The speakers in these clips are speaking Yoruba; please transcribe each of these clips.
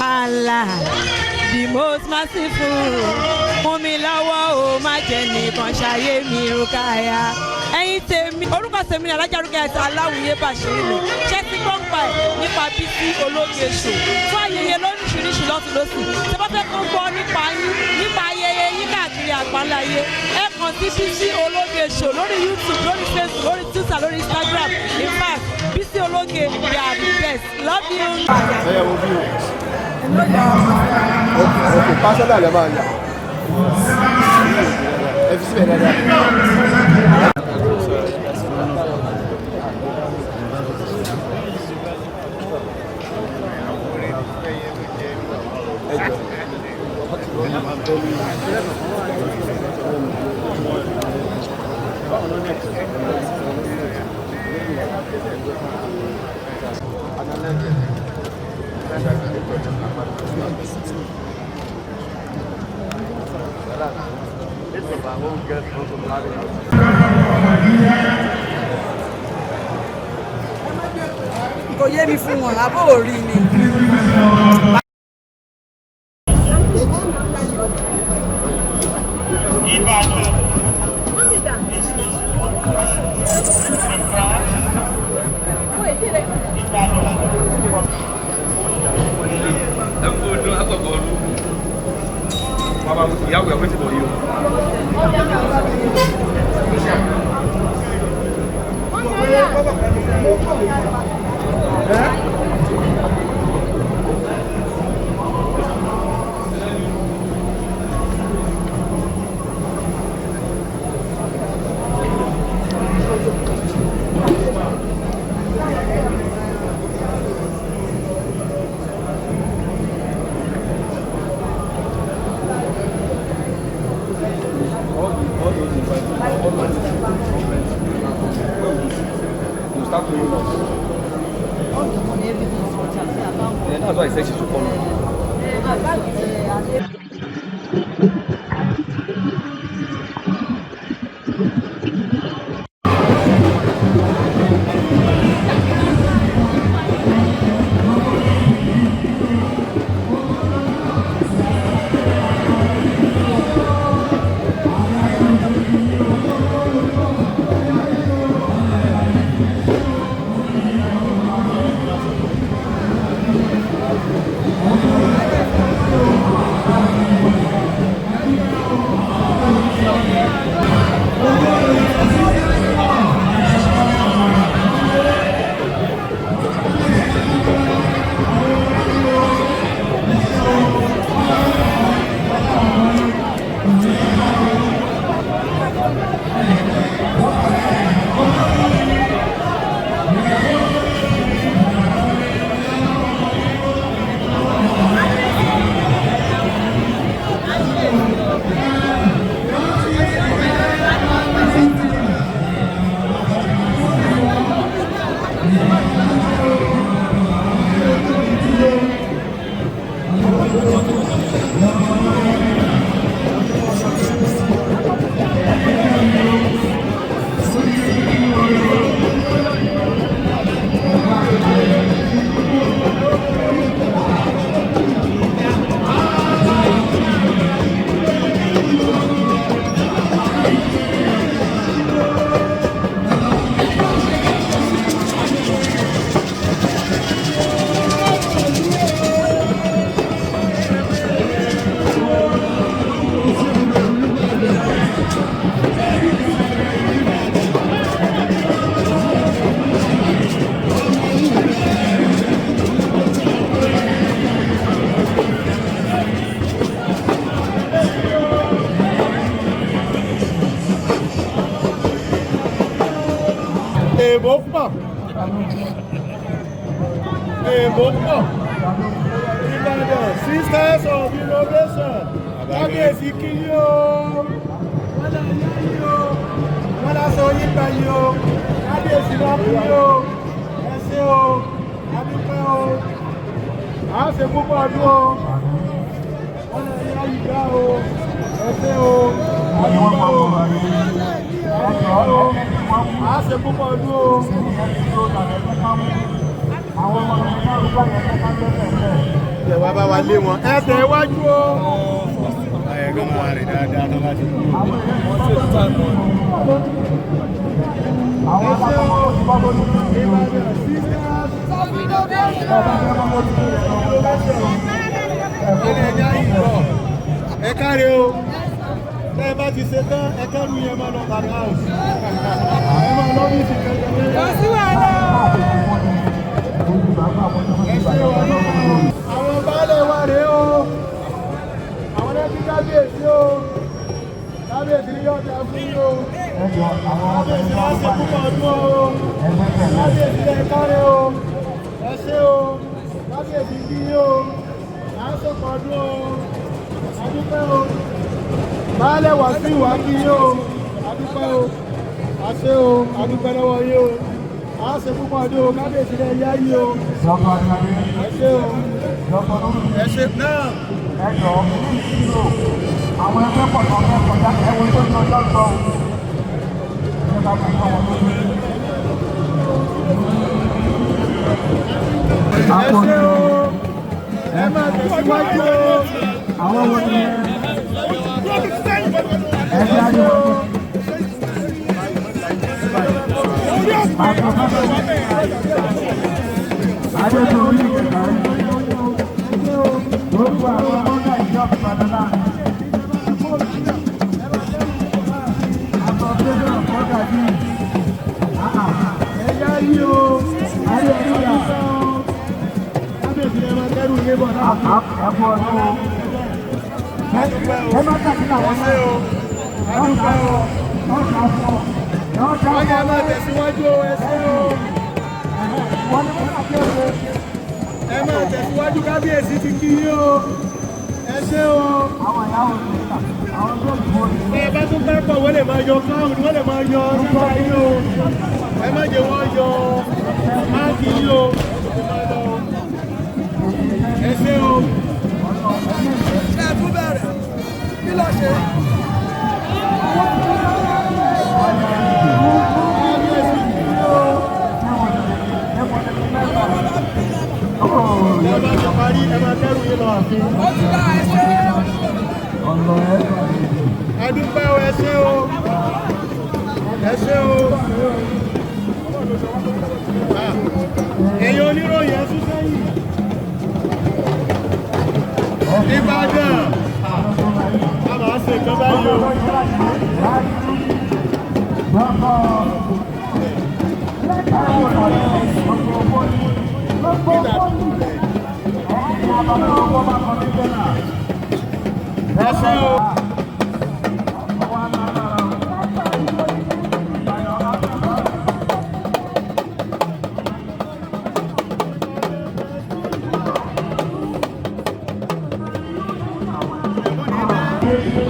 Allah, the most merciful. Fún mi lọ́wọ́ o, má jẹ́ nìkan ṣayé mi rúkàyà. Ẹ̀yin tèmi, orúkọ tèmi ni Alájà Rúkàyàt Aláwìyé Bàṣírù. Ṣé ti gbọ́ ń pa ẹ̀ nípa Bísí ológe ṣò? Fún ayẹyẹ lóríṣiríṣi lọ́tùlọ́sì. Ṣé bá fẹ́ kó gbọ́ nípa yín, nípa ayẹyẹ yín káàkiri àgbáláyé? Ẹ kàn sí Bísí ológe ṣò lórí YouTube, lórí Facebook, lórí Twitter, lórí Instagram. In fact, Bísí ológe, they are the best. Love you. Okay, pásọ̀ náà lè máa yà. Ẹ fi síbẹ̀ dáadáa. Kò yé mi fún wọn, àbó orí ni. ìyàwó ẹ̀ pẹ́ntì bọ̀ yìí o. That's why I said she should come. Sisters of innovation, kábíyèsí kí yín o, wọ́n lọ yá yín o, wọ́n lọ sọ yín gbà yín o, kábíyèsí lọ kú yín o, ẹ ṣé o, adúpẹ́ o, à ń ṣe púpọ̀ ọdún o, wọ́n lọ yá yín gbà o, ẹ ṣé o, adúpẹ́ o, à ń ṣe púpọ̀ ọdún o. àwọn ọmọ mi náà ń gbà yẹn ká tẹ́tẹ̀. Ẹ wá bá wa lé wọn. Ẹ tẹ̀ wájú o. Ẹ kàn máa rìn dáadáa tó bá ti kú. Àwọn ọmọ mi bá bọ́ ní Ìbàdàn sisters. Ẹ káre o. Ẹ bá ti ṣe tán, ẹ kẹ́rù yẹn máa lọ bàrẹ̀ house. Ẹ máa lọ bí ìsìn kẹ́kẹ́. Lọ sí wàhálà. Ẹ ṣe wàhálà. Àwọn baálé wa rèé o. Àwọn ẹbí kábíyèsí o. Kábíyèsí ni yóò dá fún yín o. Kábíyèsí wá ṣe púpọ̀ ọdún o. Kábíyèsí lẹ káre o. Ẹ ṣé o. Kábíyèsí kí yín o. À ń sọ̀pọ̀ ọdún o. Adúpẹ́ o. Baálé wá sí ìwà kí yín o. Adúpẹ́ o. A ṣé o. Adúpẹ́ lọ́wọ́ yín o. À ń ṣe púpọ̀ ọdún o. Kábíyèsí lẹ yá yín o. Ẹ ṣé o. Ẹ ṣé náà. Ẹ jọ àwọn ẹgbẹ́ pọ̀ tó ọjọ́ kọjá ẹwọ́n tó ní ọjọ́ sọ ẹ bá fi kọ́ wọn lórí. Ẹ ṣé o. Ẹ máa tẹ̀síwájú o. Àwọn ọmọ ni ẹ jáde o. Adéjọ́rí ìgbà gbogbo àwọn ọmọ ìjọba ìpàdánà. Àbọ̀fẹ́fẹ́ ọ̀pọ̀gà bí ẹ̀yà yìí o. Ayé ẹ̀rí rà. Kábíyèsí ẹ máa kẹ́rù ilé bọ̀ náà. Ẹ̀fọ́ ọdún o. Ẹ máa kàkí náà wọ́n ṣe o. Ẹ̀dúpẹ́ o. Wọ́n yẹ máa tẹ̀síwájú o. Ẹ ṣé o. Wọ́n ní wọ́n kàkí o. Ẹ máa tẹ̀síwájú kábíyèsí ti kí yín o. Ẹ ṣé o. Àwọn ìyàwó ti ta. Àwọn tó dùn ó ní. Ẹ bá tún fẹ́ pọ̀ wọ́n lè máa yọ káwọn wọ́n lè máa yọ nípa yín o. Ẹ má jẹ́ wọ́n yọ máàkì yín o. Ẹ ṣé o. Ṣé ẹ tún bẹ̀rẹ̀? Kí ló ṣe? Kábíyèsí kí yín o. Ẹ bá ti parí ẹ máa kẹ́rù yín lọ àfin. Ó ti dá ẹ ṣé. Ẹ dúpẹ́ o, ẹ ṣé o. Ẹ ṣé o. Ẹ̀yin oníròyìn ẹ sún sẹ́yìn. Ìbàdàn. A máa ṣe ìjọba yìí o. Ẹ ṣé o.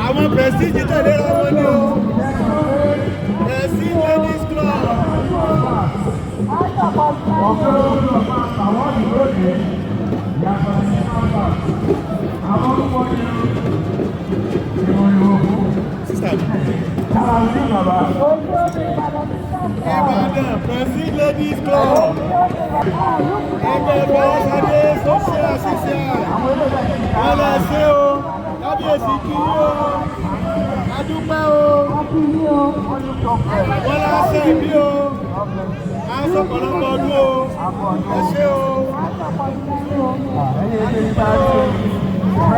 Àwọn prestige tẹ̀lé ra wọn ní o. Prestige ladies club. Ìbàdàn prestige ladies club. Ẹgbẹ́ Bọ́lásádé social association. Wọ́n lọ ṣe o. Kábíyèsí kí yín o. Adúpẹ́ o. Wọ́n lọ ṣe ìbí o. À ń sọ̀pọ̀lọpọ̀ ọdún o. Ẹ ṣé o.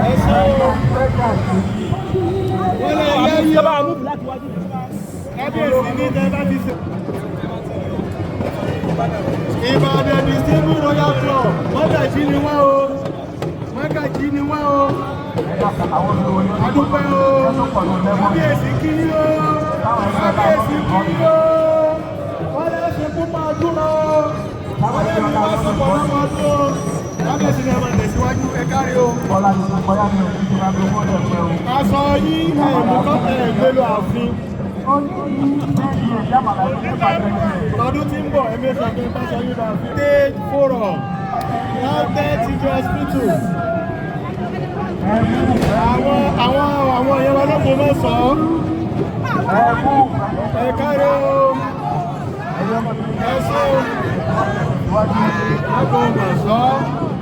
Ẹ ṣé o. Wọ́n lọ yẹ yí o. Kábíyèsí ní tẹ́ bá ti ṣe. Ìbàdàn District Royal Club. Mọ́gàjí ni wọ́n o. Mọ́gàjí ni wọ́n o. Adúpẹ́ o. Kábíyèsí kí yín o. Kábíyèsí kí yín o. Wọ́n lè ṣe púpọ̀ ọdún o. Wọ́n lè fi wá sọ̀pọ̀ lọ́pọ̀ ọdún o. Kábíyèsí ni ẹ máa tẹ̀síwájú ẹ kárí o. Aṣọ yín ẹ̀ẹ́dùkọ́ ẹ̀ẹ́gbẹ́lú ààfin. Ọdún tí ń bọ̀ ẹ̀mí ìṣàkóso ìpàṣẹ yìí lọ sí stage forum Ladoja teacher hospital. Àwọn ìyẹn wọn lọ́pọ̀ mẹ́sàn-án. Ẹ káre o. Ẹ ṣé o. tẹ̀síwájú lágbo mọ̀sán